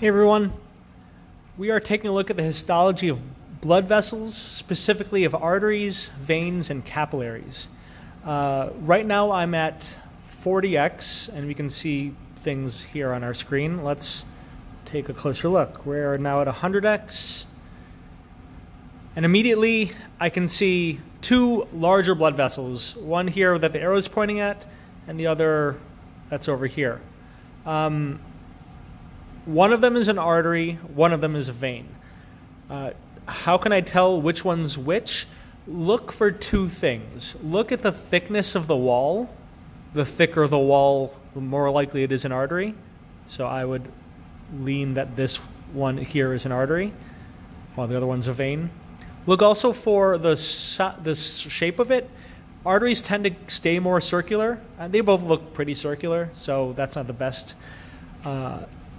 Hey everyone, we are taking a look at the histology of blood vessels, specifically of arteries, veins, and capillaries. Right now I'm at 40x, and we can see things here on our screen. Let's take a closer look. We're now at 100x, and immediately I can see two larger blood vessels, one here that the arrow is pointing at, and the other that's over here. One of them is an artery, one of them is a vein. How can I tell which one's which? Look for two things. Look at the thickness of the wall. The thicker the wall, the more likely it is an artery. So I would lean that this one here is an artery, while the other one's a vein. Look also for the shape of it. Arteries tend to stay more circular, and they both look pretty circular, so that's not the best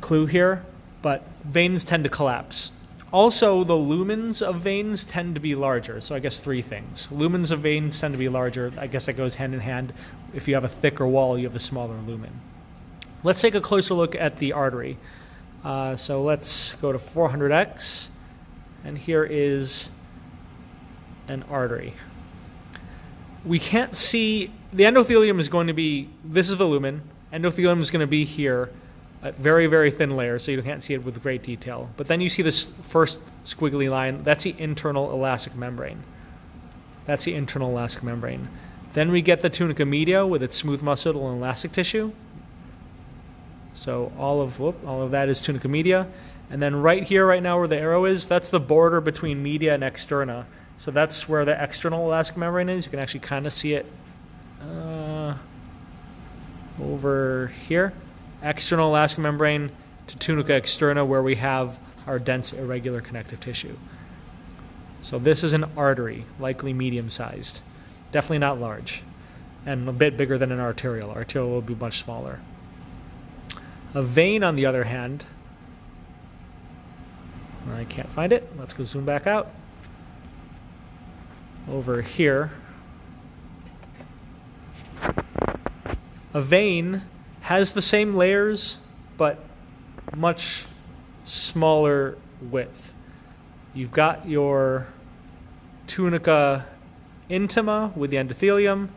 clue here, but veins tend to collapse. Also, the lumens of veins tend to be larger, so I guess three things. Lumens of veins tend to be larger. I guess that goes hand in hand. If you have a thicker wall, you have a smaller lumen. Let's take a closer look at the artery. So let's go to 400x, and here is an artery. We can't see, the endothelium is going to be, this is the lumen, endothelium is going to be here, a very, very thin layer, so you can't see it with great detail. But then you see this first squiggly line, that's the internal elastic membrane. That's the internal elastic membrane. Then we get the tunica media with its smooth muscle and elastic tissue. So all of that is tunica media. And then right here, right now where the arrow is, that's the border between media and externa. So that's where the external elastic membrane is. You can actually kind of see it over here. External elastic membrane to tunica externa, where we have our dense irregular connective tissue. So this is an artery, likely medium-sized. Definitely not large, and a bit bigger than an arterial. Arterial will be much smaller. A vein, on the other hand, I can't find it. Let's go zoom back out. Over here. A vein has the same layers, but much smaller width. You've got your tunica intima with the endothelium,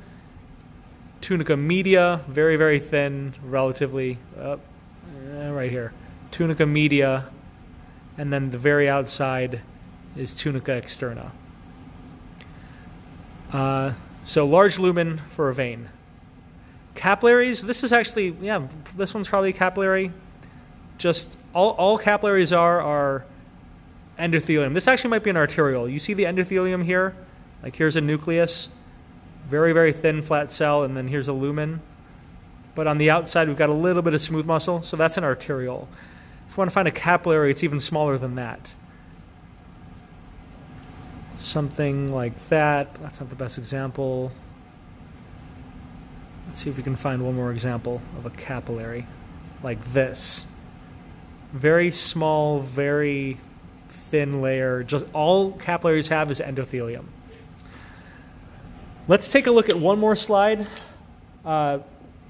tunica media, very, very thin, relatively, right here, tunica media, and then the very outside is tunica externa. So large lumen for a vein. Capillaries, this is actually, yeah, this one's probably a capillary. Just all capillaries are endothelium. This actually might be an arterial. You see the endothelium here? Like here's a nucleus, very, very thin flat cell, and then here's a lumen. But on the outside, we've got a little bit of smooth muscle, so that's an arterial. If you want to find a capillary, it's even smaller than that. Something like that. That's not the best example. Let's see if we can find one more example of a capillary, like this. Very small, very thin layer. Just all capillaries have is endothelium. Let's take a look at one more slide,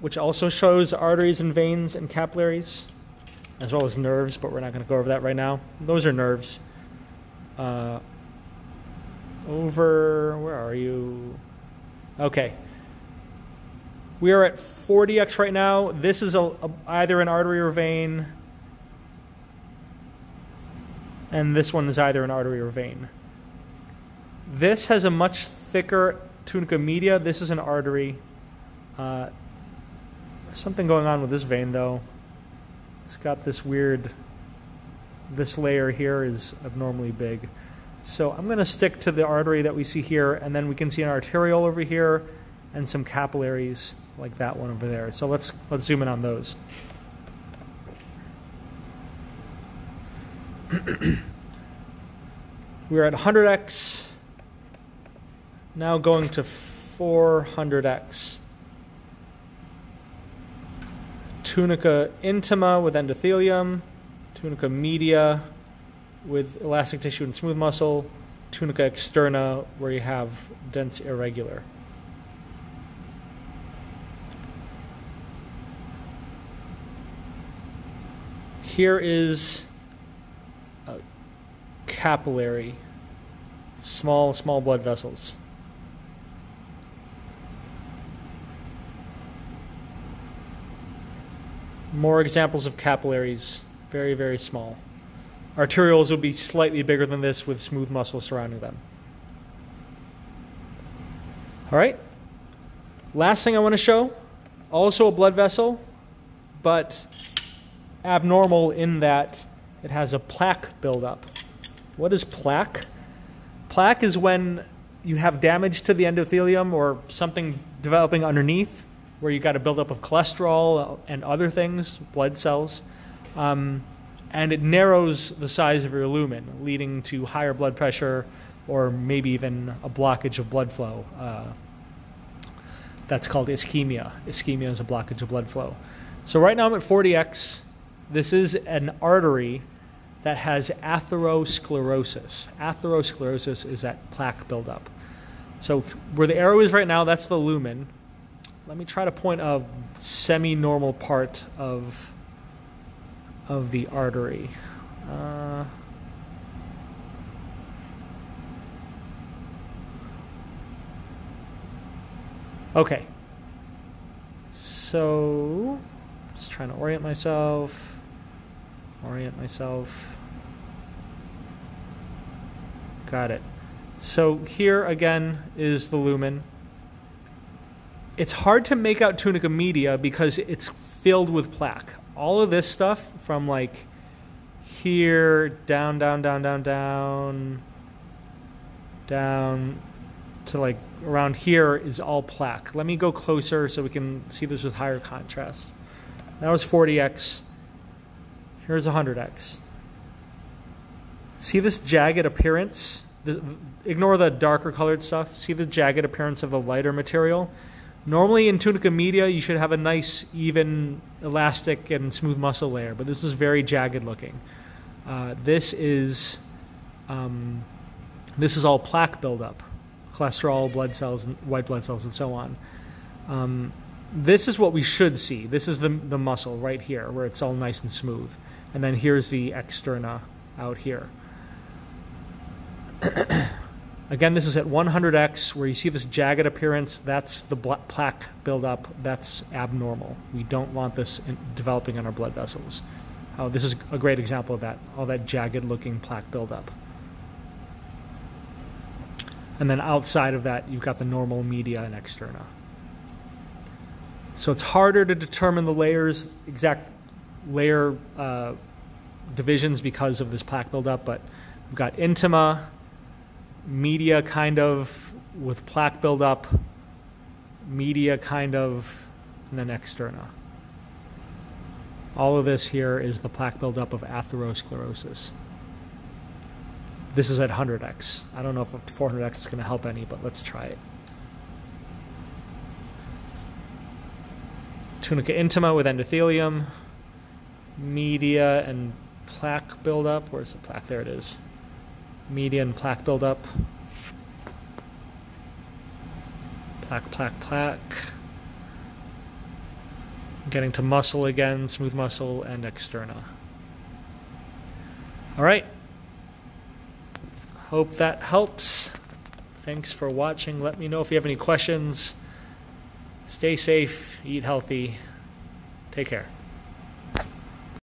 which also shows arteries and veins and capillaries, as well as nerves, but we're not going to go over that right now. Those are nerves. Where are you? Okay. We are at 40x right now. This is either an artery or vein. And this one is either an artery or vein. This has a much thicker tunica media. This is an artery. Something going on with this vein, though. It's got this weird, this layer here is abnormally big. So I'm going to stick to the artery that we see here, and then we can see an arteriole over here and some capillaries like that one over there. So let's zoom in on those. We're at 100x, now going to 400x. Tunica intima with endothelium, tunica media with elastic tissue and smooth muscle, tunica externa where you have dense irregular. Here is a capillary, small blood vessels. More examples of capillaries, very, very small. Arterioles would be slightly bigger than this with smooth muscle surrounding them. All right. Last thing I want to show, also a blood vessel, but abnormal in that it has a plaque buildup. What is plaque? Plaque is when you have damage to the endothelium or something developing underneath, where you got a buildup of cholesterol and other things, blood cells, and it narrows the size of your lumen, leading to higher blood pressure or maybe even a blockage of blood flow. That's called ischemia. Ischemia is a blockage of blood flow. So right now I'm at 40x. This is an artery that has atherosclerosis. Atherosclerosis is that plaque buildup. So where the arrow is right now, that's the lumen. Let me try to point a semi-normal part of the artery. Okay. So, just trying to orient myself. Got it. So here again is the lumen. It's hard to make out tunica media because it's filled with plaque. All of this stuff from like here down to like around here is all plaque. Let me go closer so we can see this with higher contrast. That was 40x. Here's 100x. See this jagged appearance? Ignore the darker colored stuff. See the jagged appearance of the lighter material? Normally in tunica media, you should have a nice, even, elastic and smooth muscle layer, but this is very jagged looking. This is all plaque buildup, cholesterol, blood cells, and white blood cells, and so on. This is what we should see. This is the muscle right here, where it's all nice and smooth. And then here's the externa out here. Again, this is at 100x, where you see this jagged appearance. That's the plaque buildup. That's abnormal. We don't want this developing in our blood vessels. Oh, this is a great example of that, all that jagged-looking plaque buildup. And then outside of that, you've got the normal media and externa. So it's harder to determine the layers, exact layer divisions because of this plaque buildup, but we've got intima, media kind of with plaque buildup, media kind of, and then externa. All of this here is the plaque buildup of atherosclerosis. This is at 100x. I don't know if 400x is going to help any, but let's try it. Tunica intima with endothelium, media and plaque buildup. Where's the plaque? There it is. Media and plaque buildup. Plaque. Getting to muscle again, smooth muscle and externa. All right. Hope that helps. Thanks for watching. Let me know if you have any questions. Stay safe, eat healthy. Take care.